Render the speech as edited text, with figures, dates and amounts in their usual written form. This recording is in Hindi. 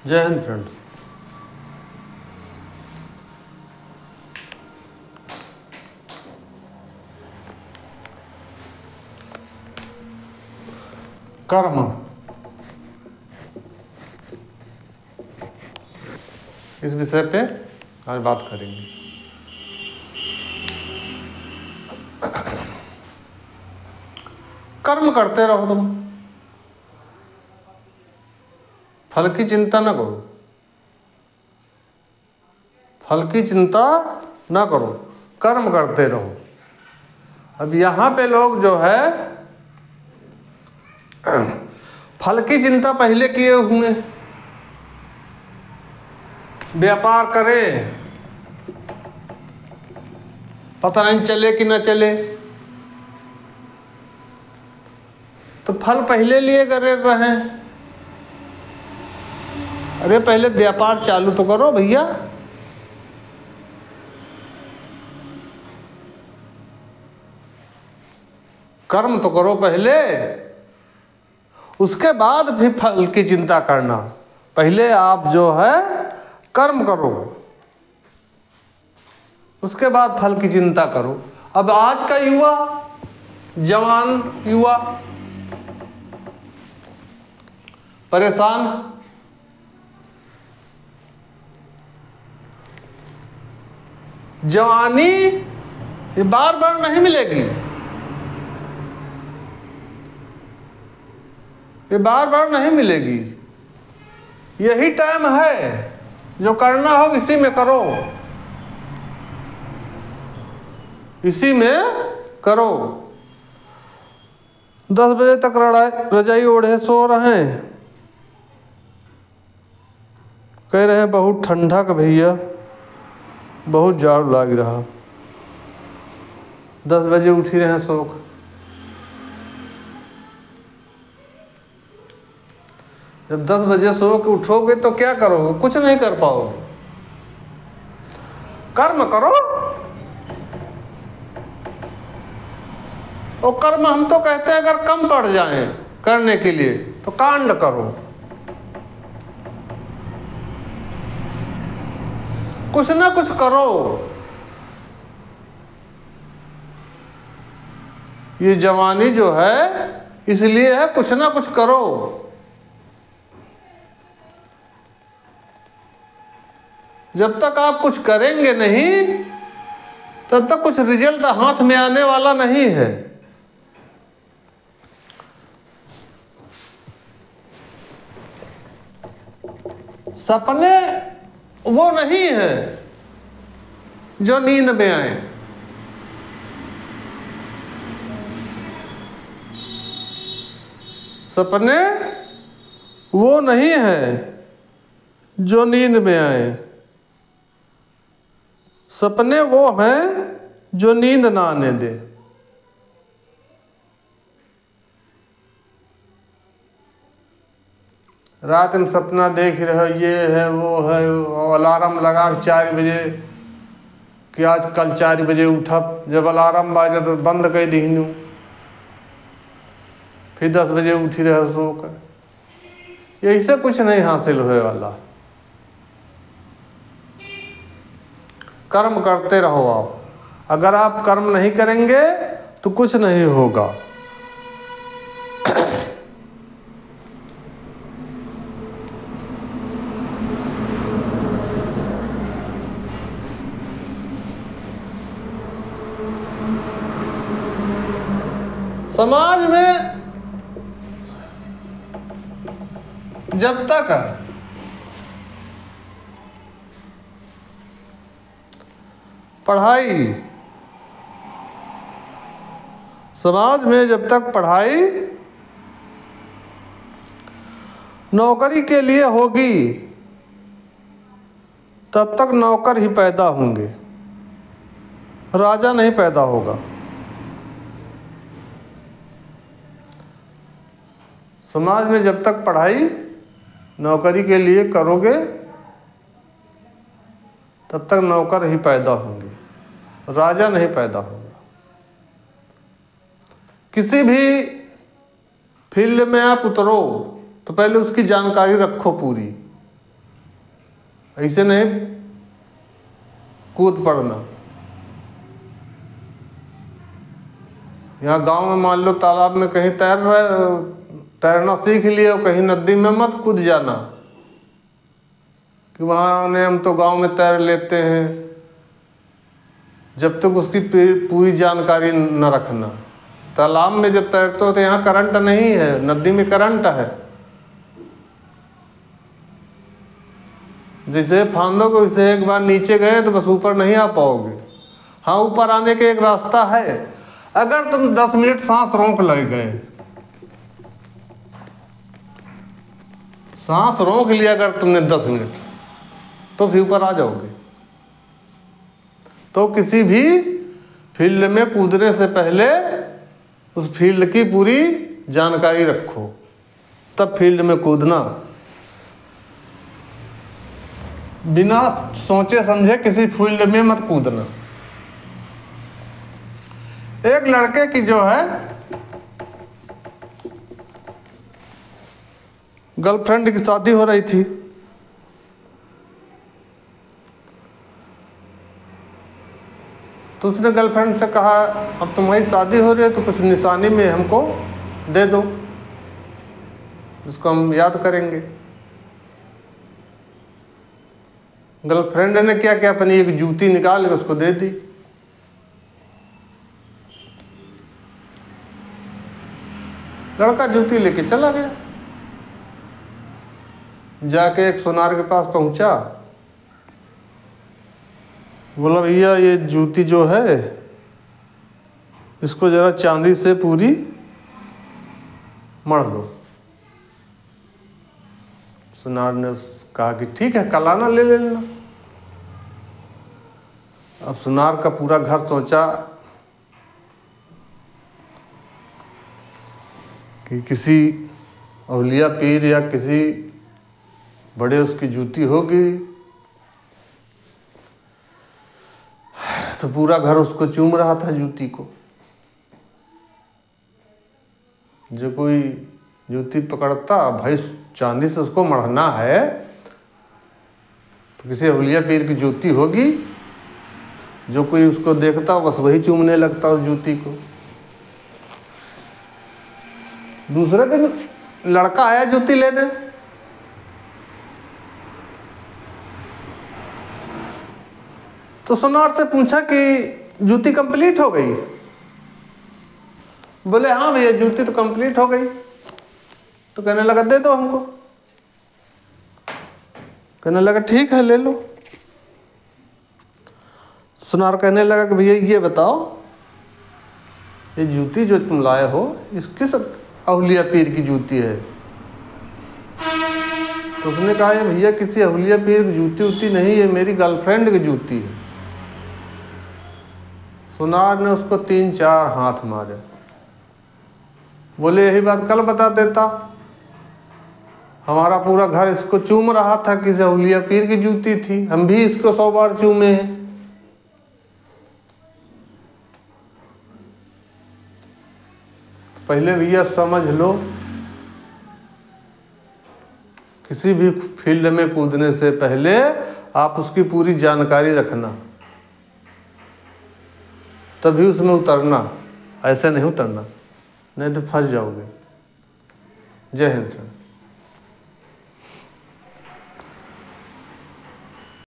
जय हिंद फ्रेंड्स। कर्म, इस विषय पे आज बात करेंगे। कर्म करते रहो तुम, फल की चिंता ना करो। फल की चिंता ना करो, कर्म करते रहो। अब यहाँ पे लोग जो है फल की चिंता पहले किए हुए, व्यापार करें, पता नहीं चले कि ना चले, तो फल पहले लिए करे रहे। अरे पहले व्यापार चालू तो करो भैया। कर्म तो करो पहले, उसके बाद भी फल की चिंता करना। पहले आप जो है कर्म करो, उसके बाद फल की चिंता करो। अब आज का युवा, जवान युवा परेशान, जवानी ये बार बार नहीं मिलेगी, ये बार बार नहीं मिलेगी। यही टाइम है, जो करना हो इसी में करो, इसी में करो। 10 बजे तक रजाई ओढ़े सो रहे हैं, कह रहे हैं बहुत ठंडा का भैया, बहुत जाड़ लग रहा। 10 बजे उठ ही रहे हैं सो। जब 10 बजे सो के उठोगे तो क्या करोगे? कुछ नहीं कर पाओगे। कर्म करो। और कर्म हम तो कहते हैं अगर कम पड़ जाए करने के लिए तो कांड करो। कुछ ना कुछ करो। ये जवानी जो है इसलिए है, कुछ ना कुछ करो। जब तक आप कुछ करेंगे नहीं तब तक कुछ रिजल्ट हाथ में आने वाला नहीं है। सपने वो नहीं है जो नींद में आए। सपने वो नहीं है जो नींद में आए। सपने वो हैं जो नींद ना आने दे। रात में सपना देख रहे हो, ये है वो है, अलार्म लगा 4 बजे कि आज कल 4 बजे उठब। जब अलार्म बाजे तो बंद कर दीनू, फिर 10 बजे उठी रहे सो कर। यही से कुछ नहीं हासिल होने वाला। कर्म करते रहो आप। अगर आप कर्म नहीं करेंगे तो कुछ नहीं होगा। समाज में जब तक पढ़ाई, समाज में जब तक पढ़ाई नौकरी के लिए होगी तब तक नौकर ही पैदा होंगे, राजा नहीं पैदा होगा। समाज में जब तक पढ़ाई नौकरी के लिए करोगे तब तक नौकर ही पैदा होंगे, राजा नहीं पैदा होगा। किसी भी फील्ड में आप उतरो तो पहले उसकी जानकारी रखो पूरी। ऐसे नहीं कूद पड़ना। यहाँ गांव में मान लो तालाब में कहीं तैरना सीख लिए और कहीं नदी में मत कूद जाना कि वहाँ ने हम तो गांव में तैर लेते हैं, जब तक उसकी पूरी जानकारी न रखना। तालाब में जब तैरते हो तो यहाँ करंट नहीं है, नदी में करंट है। जैसे फांदोगे वैसे एक बार नीचे गए तो बस ऊपर नहीं आ पाओगे। हाँ, ऊपर आने के एक रास्ता है, अगर तुम 10 मिनट सांस रोक लग गए, सांस रोक लिया अगर तुमने 10 मिनट, तो भी ऊपर आ जाओगे। तो किसी भी फील्ड में कूदने से पहले उस फील्ड की पूरी जानकारी रखो, तब फील्ड में कूदना। बिना सोचे समझे किसी फील्ड में मत कूदना। एक लड़के की जो है गर्लफ्रेंड की शादी हो रही थी, तो उसने गर्लफ्रेंड से कहा अब तुम्हारी शादी हो रही है तो कुछ निशानी में हमको दे दो, जिसको हम याद करेंगे। गर्लफ्रेंड ने क्या किया, अपनी एक जूती निकाल के उसको दे दी। लड़का जूती लेके चला गया। जाके एक सुनार के पास पहुंचा, बोला भैया ये जूती जो है इसको जरा चांदी से पूरी मढ़ दो। सुनार ने कहा कि ठीक है, कल आना ले लेना। अब सुनार का पूरा घर सोचा कि किसी औलिया पीर या किसी बड़े उसकी जूती होगी, तो पूरा घर उसको चूम रहा था जूती को। जो कोई जूती पकड़ता, भाई चांदी से उसको मढ़ना है तो किसी औलिया पीर की जूती होगी, जो कोई उसको देखता बस वही चूमने लगता उस जूती को। दूसरे दिन लड़का आया जूती लेने, तो सुनार से पूछा कि जूती कंप्लीट हो गई? बोले हाँ भैया जूती तो कंप्लीट हो गई। तो कहने लगा दे दो हमको। कहने लगा ठीक है ले लो। सुनार कहने लगा कि भैया ये बताओ, ये जूती जो तुम लाए हो इस किस औलिया पीर की जूती है? तो उसने कहा ये भैया किसी औलिया पीर की जूती उती नहीं है, मेरी गर्लफ्रेंड की जूती है। सुनार ने उसको 3-4 हाथ मारे। बोले यही बात कल बता देता, हमारा पूरा घर इसको चूम रहा था, किसी औलिया पीर की जूती थी, हम भी इसको 100 बार चूमे हैं। पहले भैया समझ लो, किसी भी फील्ड में कूदने से पहले आप उसकी पूरी जानकारी रखना, तभी उसमें उतरना। ऐसे नहीं उतरना, नहीं तो फंस जाओगे। जय हिंद।